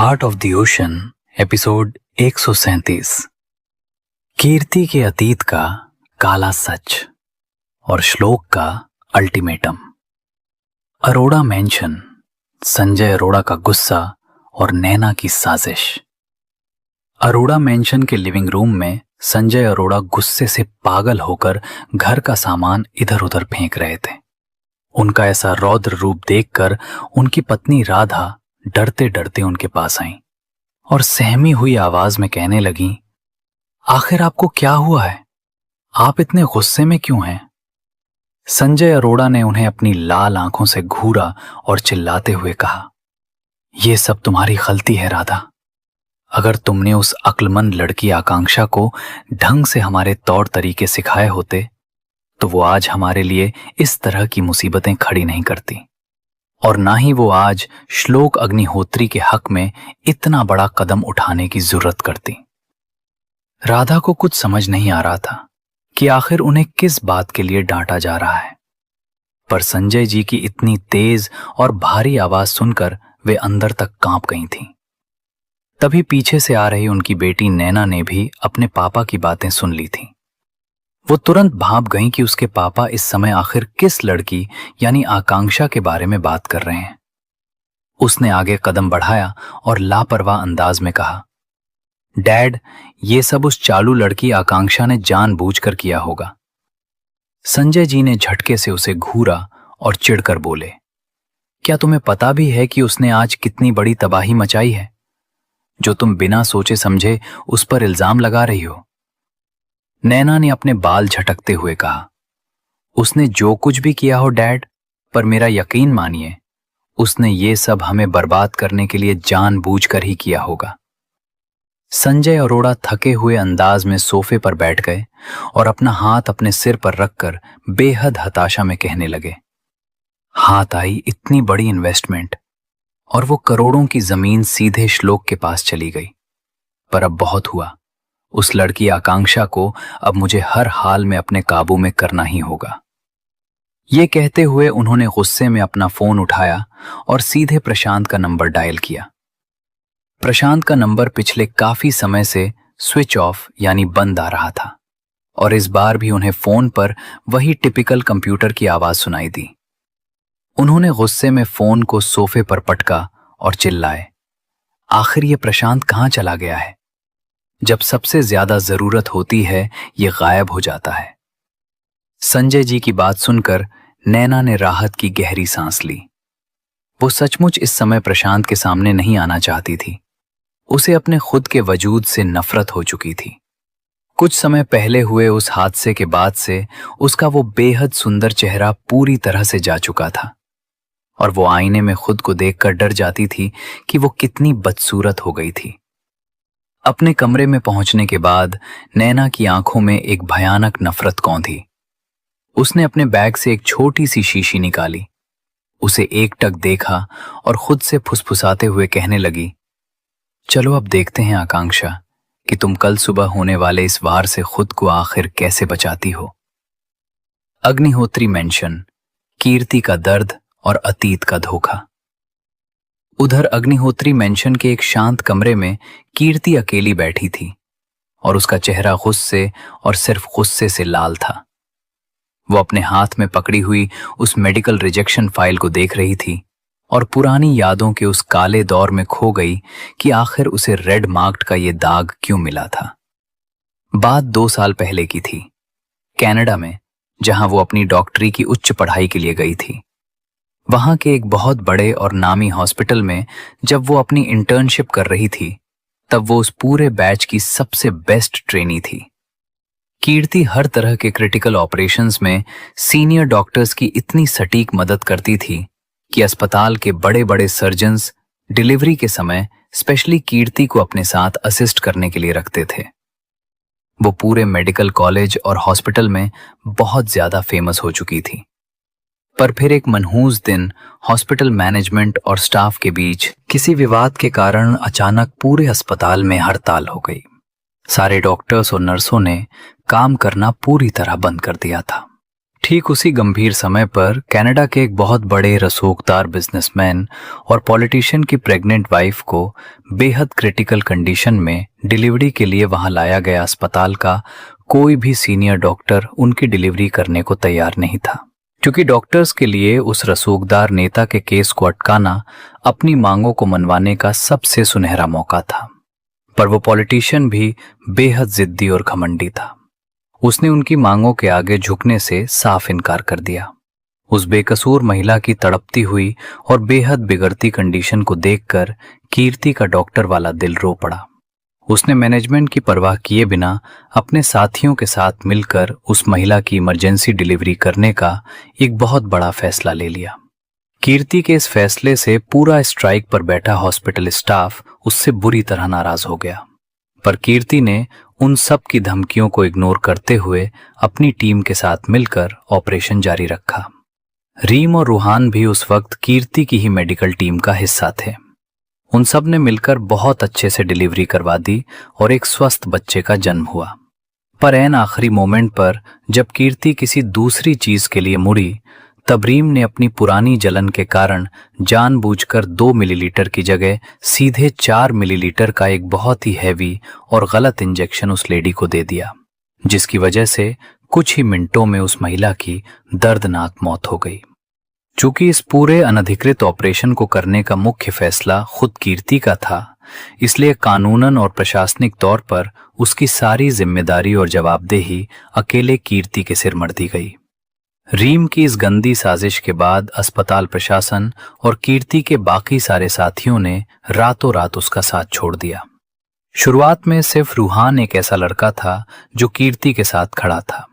Heart of the ocean episode 137। कीर्ति के अतीत का काला सच और श्लोक का अल्टीमेटम। अरोड़ा मेंशन, संजय अरोड़ा का गुस्सा और नैना की साजिश। अरोड़ा मेंशन के लिविंग रूम में संजय अरोड़ा गुस्से से पागल होकर घर का सामान इधर उधर फेंक रहे थे। उनका ऐसा रौद्र रूप देखकर उनकी पत्नी राधा डरते डरते उनके पास आईं और सहमी हुई आवाज में कहने लगीं, आखिर आपको क्या हुआ है? आप इतने गुस्से में क्यों हैं? संजय अरोड़ा ने उन्हें अपनी लाल आंखों से घूरा और चिल्लाते हुए कहा, यह सब तुम्हारी गलती है राधा। अगर तुमने उस अक्लमंद लड़की आकांक्षा को ढंग से हमारे तौर तरीके सिखाए होते तो वो आज हमारे लिए इस तरह की मुसीबतें खड़ी नहीं करती, और ना ही वो आज श्लोक अग्निहोत्री के हक में इतना बड़ा कदम उठाने की जरूरत करती। राधा को कुछ समझ नहीं आ रहा था कि आखिर उन्हें किस बात के लिए डांटा जा रहा है, पर संजय जी की इतनी तेज और भारी आवाज सुनकर वे अंदर तक कांप गई थीं। तभी पीछे से आ रही उनकी बेटी नैना ने भी अपने पापा की बातें सुन ली थीं। वो तुरंत भाप गईं कि उसके पापा इस समय आखिर किस लड़की यानी आकांक्षा के बारे में बात कर रहे हैं। उसने आगे कदम बढ़ाया और लापरवाह अंदाज में कहा, डैड, ये सब उस चालू लड़की आकांक्षा ने जानबूझकर किया होगा। संजय जी ने झटके से उसे घूरा और चिढ़कर बोले, क्या तुम्हें पता भी है कि उसने आज कितनी बड़ी तबाही मचाई है, जो तुम बिना सोचे समझे उस पर इल्जाम लगा रही हो? नैना ने अपने बाल झटकते हुए कहा, उसने जो कुछ भी किया हो डैड, पर मेरा यकीन मानिए उसने ये सब हमें बर्बाद करने के लिए जानबूझकर ही किया होगा। संजय अरोड़ा थके हुए अंदाज में सोफे पर बैठ गए और अपना हाथ अपने सिर पर रखकर बेहद हताशा में कहने लगे, हाथ आई इतनी बड़ी इन्वेस्टमेंट और वो करोड़ों की जमीन सीधे श्लोक के पास चली गई, पर अब बहुत हुआ। उस लड़की आकांक्षा को अब मुझे हर हाल में अपने काबू में करना ही होगा। ये कहते हुए उन्होंने गुस्से में अपना फोन उठाया और सीधे प्रशांत का नंबर डायल किया। प्रशांत का नंबर पिछले काफी समय से स्विच ऑफ यानी बंद आ रहा था, और इस बार भी उन्हें फोन पर वही टिपिकल कंप्यूटर की आवाज सुनाई दी। उन्होंने गुस्से में फोन को सोफे पर पटका और चिल्लाए, आखिर ये प्रशांत कहाँ चला गया है? जब सबसे ज्यादा जरूरत होती है ये गायब हो जाता है। संजय जी की बात सुनकर नैना ने राहत की गहरी सांस ली। वो सचमुच इस समय प्रशांत के सामने नहीं आना चाहती थी। उसे अपने खुद के वजूद से नफरत हो चुकी थी। कुछ समय पहले हुए उस हादसे के बाद से उसका वो बेहद सुंदर चेहरा पूरी तरह से जा चुका था, और वो आईने में खुद को देखकर डर जाती थी कि वो कितनी बदसूरत हो गई थी। अपने कमरे में पहुंचने के बाद नैना की आंखों में एक भयानक नफरत कौंधी। उसने अपने बैग से एक छोटी सी शीशी निकाली, उसे एकटक देखा और खुद से फुसफुसाते हुए कहने लगी, चलो अब देखते हैं आकांक्षा कि तुम कल सुबह होने वाले इस वार से खुद को आखिर कैसे बचाती हो। अग्निहोत्री मेंशन, कीर्ति का दर्द और अतीत का धोखा। उधर अग्निहोत्री मेंशन के एक शांत कमरे में कीर्ति अकेली बैठी थी और उसका चेहरा गुस्से और सिर्फ गुस्से से लाल था। वो अपने हाथ में पकड़ी हुई उस मेडिकल रिजेक्शन फाइल को देख रही थी और पुरानी यादों के उस काले दौर में खो गई कि आखिर उसे रेड मार्क्ड का ये दाग क्यों मिला था। बात 2 साल पहले की थी, कनाडा में, जहां वो अपनी डॉक्टरी की उच्च पढ़ाई के लिए गई थी। वहां के एक बहुत बड़े और नामी हॉस्पिटल में जब वो अपनी इंटर्नशिप कर रही थी, तब वो उस पूरे बैच की सबसे बेस्ट ट्रेनी थी। कीर्ति हर तरह के क्रिटिकल ऑपरेशंस में सीनियर डॉक्टर्स की इतनी सटीक मदद करती थी कि अस्पताल के बड़े बड़े सर्जन्स डिलीवरी के समय स्पेशली कीर्ति को अपने साथ असिस्ट करने के लिए रखते थे। वो पूरे मेडिकल कॉलेज और हॉस्पिटल में बहुत ज्यादा फेमस हो चुकी थी। पर फिर एक मनहूस दिन हॉस्पिटल मैनेजमेंट और स्टाफ के बीच किसी विवाद के कारण अचानक पूरे अस्पताल में हड़ताल हो गई। सारे डॉक्टर्स और नर्सों ने काम करना पूरी तरह बंद कर दिया था। ठीक उसी गंभीर समय पर कनाडा के एक बहुत बड़े रसूखदार बिजनेसमैन और पॉलिटिशियन की प्रेग्नेंट वाइफ को बेहद क्रिटिकल कंडीशन में डिलीवरी के लिए वहां लाया गया अस्पताल का कोई भी सीनियर डॉक्टर उनकी डिलीवरी करने को तैयार नहीं था, क्योंकि डॉक्टर्स के लिए उस रसूखदार नेता के केस को अटकाना अपनी मांगों को मनवाने का सबसे सुनहरा मौका था। पर वो पॉलिटिशियन भी बेहद जिद्दी और घमंडी था। उसने उनकी मांगों के आगे झुकने से साफ इनकार कर दिया। उस बेकसूर महिला की तड़पती हुई और बेहद बिगड़ती कंडीशन को देखकर कीर्ति का डॉक्टर वाला दिल रो पड़ा। उसने मैनेजमेंट की परवाह किए बिना अपने साथियों के साथ मिलकर उस महिला की इमरजेंसी डिलीवरी करने का एक बहुत बड़ा फैसला ले लिया। कीर्ति के इस फैसले से पूरा स्ट्राइक पर बैठा हॉस्पिटल स्टाफ उससे बुरी तरह नाराज हो गया, पर कीर्ति ने उन सब की धमकियों को इग्नोर करते हुए अपनी टीम के साथ मिलकर ऑपरेशन जारी रखा। रीम और रूहान भी उस वक्त कीर्ति की ही मेडिकल टीम का हिस्सा थे। उन सब ने मिलकर बहुत अच्छे से डिलीवरी करवा दी और एक स्वस्थ बच्चे का जन्म हुआ। पर ऐन आखिरी मोमेंट पर जब कीर्ति किसी दूसरी चीज के लिए मुड़ी, तब रीम ने अपनी पुरानी जलन के कारण जानबूझकर 2 मिलीलीटर की जगह सीधे 4 मिलीलीटर का एक बहुत ही हैवी और गलत इंजेक्शन उस लेडी को दे दिया, जिसकी वजह से कुछ ही मिनटों में उस महिला की दर्दनाक मौत हो गई। चूंकि इस पूरे अनधिकृत ऑपरेशन को करने का मुख्य फैसला खुद कीर्ति का था, इसलिए कानूनन और प्रशासनिक तौर पर उसकी सारी जिम्मेदारी और जवाबदेही अकेले कीर्ति के सिर मढ़ दी गई। रीम की इस गंदी साजिश के बाद अस्पताल प्रशासन और कीर्ति के बाकी सारे साथियों ने रातों रात उसका साथ छोड़ दिया। शुरुआत में सिर्फ रूहान एक ऐसा लड़का था जो कीर्ति के साथ खड़ा था,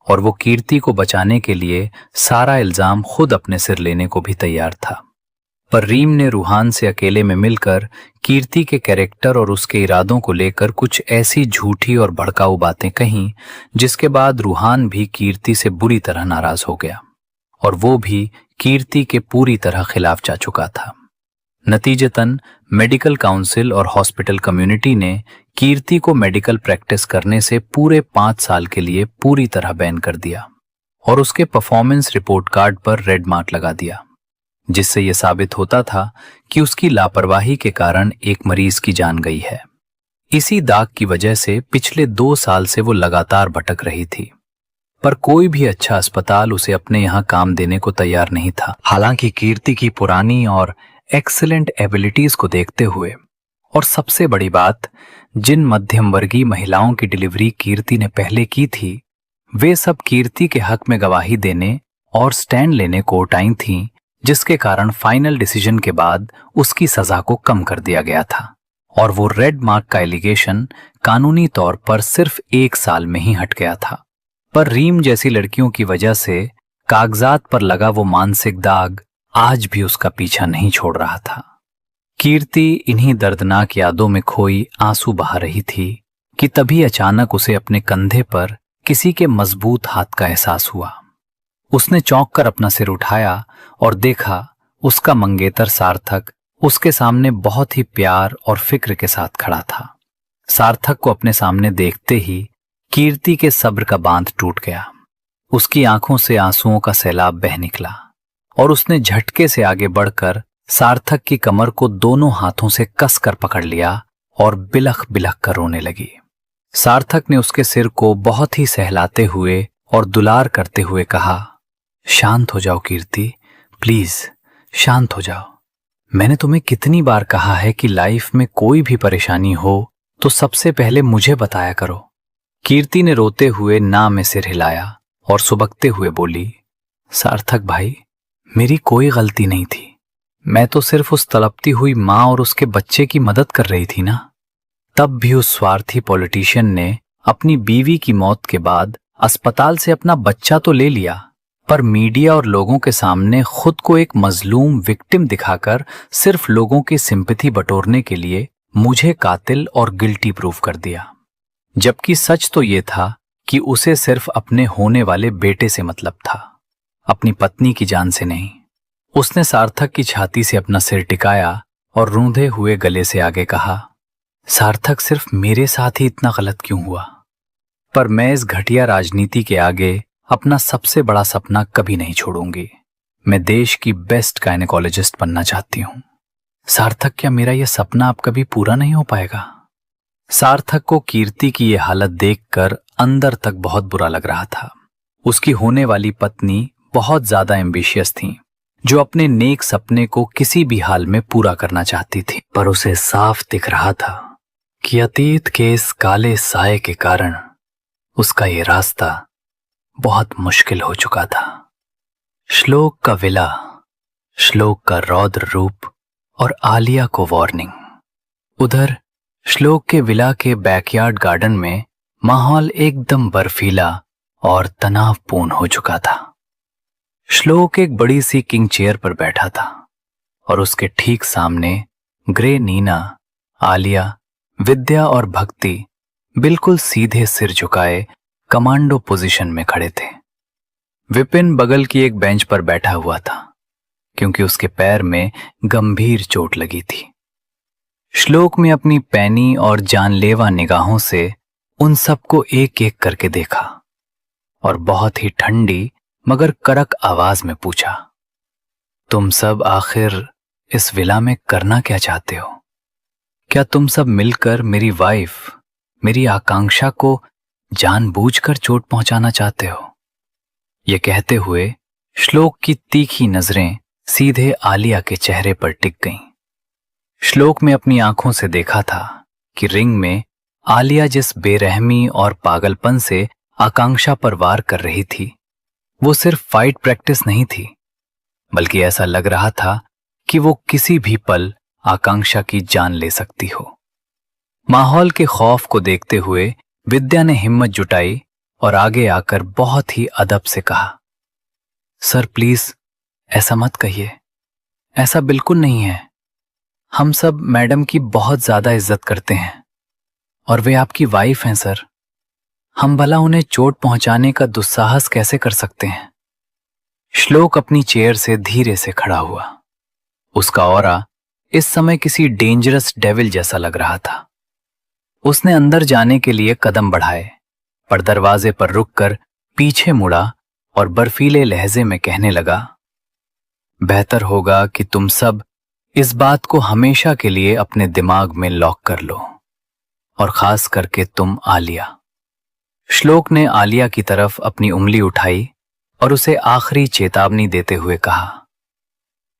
और वो कीर्ति को बचाने के लिए सारा इल्जाम खुद अपने सिर लेने को भी तैयार था। पर रीम ने रूहान से अकेले में मिलकर कीर्ति के कैरेक्टर और उसके इरादों को लेकर कुछ ऐसी झूठी और भड़काऊ बातें कहीं, जिसके बाद रूहान भी कीर्ति से बुरी तरह नाराज हो गया और वो भी कीर्ति के पूरी तरह खिलाफ जा चुका था। नतीजतन मेडिकल काउंसिल और हॉस्पिटल कम्युनिटी ने कीर्ति को मेडिकल प्रैक्टिस करने से पूरे 5 साल के लिए पूरी तरह बैन कर दिया और उसके परफॉर्मेंस रिपोर्ट कार्ड पर रेड मार्क लगा दिया, जिससे यह साबित होता था कि उसकी लापरवाही के कारण एक मरीज की जान गई है। इसी दाग की वजह से पिछले 2 साल से वो लगातार भटक रही थी, पर कोई भी अच्छा अस्पताल उसे अपने यहाँ काम देने को तैयार नहीं था। हालांकि कीर्ति की पुरानी और एक्सीलेंट एबिलिटीज को देखते हुए, और सबसे बड़ी बात, जिन मध्यम वर्गीय महिलाओं की डिलीवरी कीर्ति ने पहले की थी, वे सब कीर्ति के हक में गवाही देने और स्टैंड लेने कोर्ट आई थीं, जिसके कारण फाइनल डिसीजन के बाद उसकी सजा को कम कर दिया गया था और वो रेड मार्क का एलिगेशन कानूनी तौर पर सिर्फ 1 साल में ही हट गया था। पर रीम जैसी लड़कियों की वजह से कागजात पर लगा वो मानसिक दाग आज भी उसका पीछा नहीं छोड़ रहा था। कीर्ति इन्हीं दर्दनाक यादों में खोई आंसू बहा रही थी कि तभी अचानक उसे अपने कंधे पर किसी के मजबूत हाथ का एहसास हुआ। उसने चौंक कर अपना सिर उठाया और देखा उसका मंगेतर सार्थक उसके सामने बहुत ही प्यार और फिक्र के साथ खड़ा था। सार्थक को अपने सामने देखते ही कीर्ति के सब्र का बांध टूट गया। उसकी आंखों से आंसुओं का सैलाब बह निकला और उसने झटके से आगे बढ़कर सार्थक की कमर को दोनों हाथों से कसकर पकड़ लिया और बिलख बिलख कर रोने लगी। सार्थक ने उसके सिर को बहुत ही सहलाते हुए और दुलार करते हुए कहा, शांत हो जाओ कीर्ति, प्लीज शांत हो जाओ। मैंने तुम्हें कितनी बार कहा है कि लाइफ में कोई भी परेशानी हो तो सबसे पहले मुझे बताया करो। कीर्ति ने रोते हुए ना में सिर हिलाया और सुबकते हुए बोली, सार्थक भाई, मेरी कोई गलती नहीं थी। मैं तो सिर्फ उस तड़पती हुई माँ और उसके बच्चे की मदद कर रही थी ना। तब भी उस स्वार्थी पॉलिटिशियन ने अपनी बीवी की मौत के बाद अस्पताल से अपना बच्चा तो ले लिया, पर मीडिया और लोगों के सामने खुद को एक मजलूम विक्टिम दिखाकर सिर्फ लोगों की सिंपैथी बटोरने के लिए मुझे कातिल और गिल्टी प्रूफ कर दिया। जबकि सच तो ये था कि उसे सिर्फ अपने होने वाले बेटे से मतलब था, अपनी पत्नी की जान से नहीं। उसने सार्थक की छाती से अपना सिर टिकाया और रूंधे हुए गले से आगे कहा, सार्थक, सिर्फ मेरे साथ ही इतना गलत क्यों हुआ? पर मैं इस घटिया राजनीति के आगे अपना सबसे बड़ा सपना कभी नहीं छोड़ूंगी। मैं देश की बेस्ट गायनेकोलॉजिस्ट बनना चाहती हूँ। सार्थक, क्या मेरा यह सपना अब कभी पूरा नहीं हो पाएगा? सार्थक को कीर्ति की यह हालत देखकर अंदर तक बहुत बुरा लग रहा था। उसकी होने वाली पत्नी बहुत ज्यादा एम्बिशियस थी, जो अपने नेक सपने को किसी भी हाल में पूरा करना चाहती थी। पर उसे साफ दिख रहा था कि अतीत के इस काले साए के कारण उसका ये रास्ता बहुत मुश्किल हो चुका था। श्लोक का विला, श्लोक का रौद्र रूप और आलिया को वार्निंग। उधर श्लोक के विला के बैकयार्ड गार्डन में माहौल एकदम बर्फीला और तनावपूर्ण हो चुका था। श्लोक एक बड़ी सी किंग चेयर पर बैठा था और उसके ठीक सामने ग्रे, नीना, आलिया, विद्या और भक्ति बिल्कुल सीधे सिर झुकाए कमांडो पोजीशन में खड़े थे। विपिन बगल की एक बेंच पर बैठा हुआ था क्योंकि उसके पैर में गंभीर चोट लगी थी। श्लोक में अपनी पैनी और जानलेवा निगाहों से उन सबको एक एक करके देखा और बहुत ही ठंडी मगर कड़क आवाज में पूछा, तुम सब आखिर इस विला में करना क्या चाहते हो? क्या तुम सब मिलकर मेरी वाइफ, मेरी आकांक्षा को जानबूझकर चोट पहुंचाना चाहते हो? यह कहते हुए श्लोक की तीखी नजरें सीधे आलिया के चेहरे पर टिक गईं। श्लोक में अपनी आंखों से देखा था कि रिंग में आलिया जिस बेरहमी और पागलपन से आकांक्षा पर वार कर रही थी, वो सिर्फ फाइट प्रैक्टिस नहीं थी, बल्कि ऐसा लग रहा था कि वो किसी भी पल आकांक्षा की जान ले सकती हो। माहौल के खौफ को देखते हुए विद्या ने हिम्मत जुटाई और आगे आकर बहुत ही अदब से कहा, सर प्लीज ऐसा मत कहिए, ऐसा बिल्कुल नहीं है। हम सब मैडम की बहुत ज्यादा इज्जत करते हैं और वे आपकी वाइफ हैं सर। हम भला उन्हें चोट पहुंचाने का दुस्साहस कैसे कर सकते हैं? श्लोक अपनी चेयर से धीरे से खड़ा हुआ। उसका ऑरा इस समय किसी डेंजरस डेविल जैसा लग रहा था। उसने अंदर जाने के लिए कदम बढ़ाए, पर दरवाजे पर रुककर पीछे मुड़ा और बर्फीले लहजे में कहने लगा, बेहतर होगा कि तुम सब इस बात को हमेशा के लिए अपने दिमाग में लॉक कर लो, और खास करके तुम आलिया। श्लोक ने आलिया की तरफ अपनी उंगली उठाई और उसे आखिरी चेतावनी देते हुए कहा,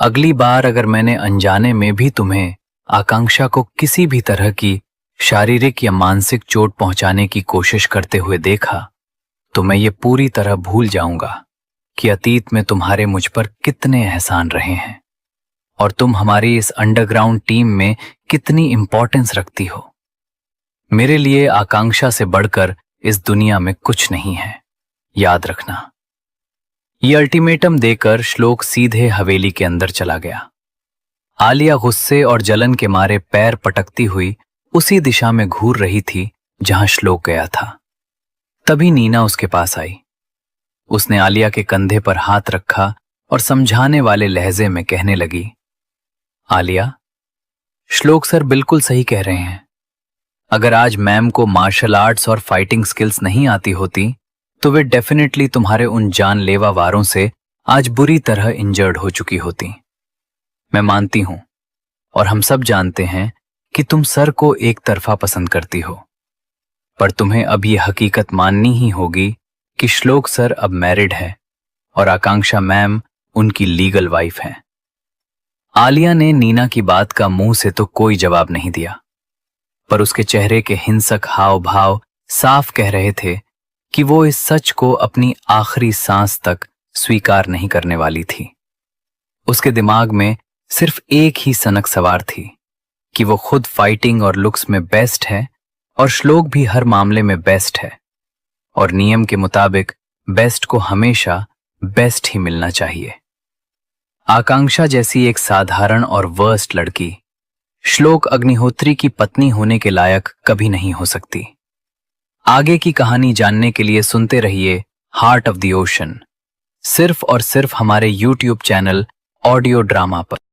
अगली बार अगर मैंने अनजाने में भी तुम्हें आकांक्षा को किसी भी तरह की शारीरिक या मानसिक चोट पहुंचाने की कोशिश करते हुए देखा, तो मैं ये पूरी तरह भूल जाऊंगा कि अतीत में तुम्हारे मुझ पर कितने एहसान रहे हैं और तुम हमारी इस अंडरग्राउंड टीम में कितनी इंपॉर्टेंस रखती हो। मेरे लिए आकांक्षा से बढ़कर इस दुनिया में कुछ नहीं है, याद रखना। ये अल्टीमेटम देकर श्लोक सीधे हवेली के अंदर चला गया। आलिया गुस्से और जलन के मारे पैर पटकती हुई उसी दिशा में घूर रही थी जहां श्लोक गया था। तभी नीना उसके पास आई। उसने आलिया के कंधे पर हाथ रखा और समझाने वाले लहजे में कहने लगी, आलिया, श्लोक सर बिल्कुल सही कह रहे हैं। अगर आज मैम को मार्शल आर्ट्स और फाइटिंग स्किल्स नहीं आती होती तो वे डेफिनेटली तुम्हारे उन जानलेवा वारों से आज बुरी तरह इंजर्ड हो चुकी होती। मैं मानती हूं और हम सब जानते हैं कि तुम सर को एक तरफा पसंद करती हो, पर तुम्हें अब यह हकीकत माननी ही होगी कि श्लोक सर अब मैरिड है और आकांक्षा मैम उनकी लीगल वाइफ हैं। आलिया ने नीना की बात का मुंह से तो कोई जवाब नहीं दिया, पर उसके चेहरे के हिंसक हाव भाव साफ कह रहे थे कि वो इस सच को अपनी आखिरी सांस तक स्वीकार नहीं करने वाली थी। उसके दिमाग में सिर्फ एक ही सनक सवार थी कि वो खुद फाइटिंग और लुक्स में बेस्ट है और श्लोक भी हर मामले में बेस्ट है, और नियम के मुताबिक बेस्ट को हमेशा बेस्ट ही मिलना चाहिए। आकांक्षा जैसी एक साधारण और वर्स्ट लड़की श्लोक अग्निहोत्री की पत्नी होने के लायक कभी नहीं हो सकती। आगे की कहानी जानने के लिए सुनते रहिए हार्ट ऑफ द ओशन, सिर्फ और सिर्फ हमारे YouTube चैनल ऑडियो ड्रामा पर।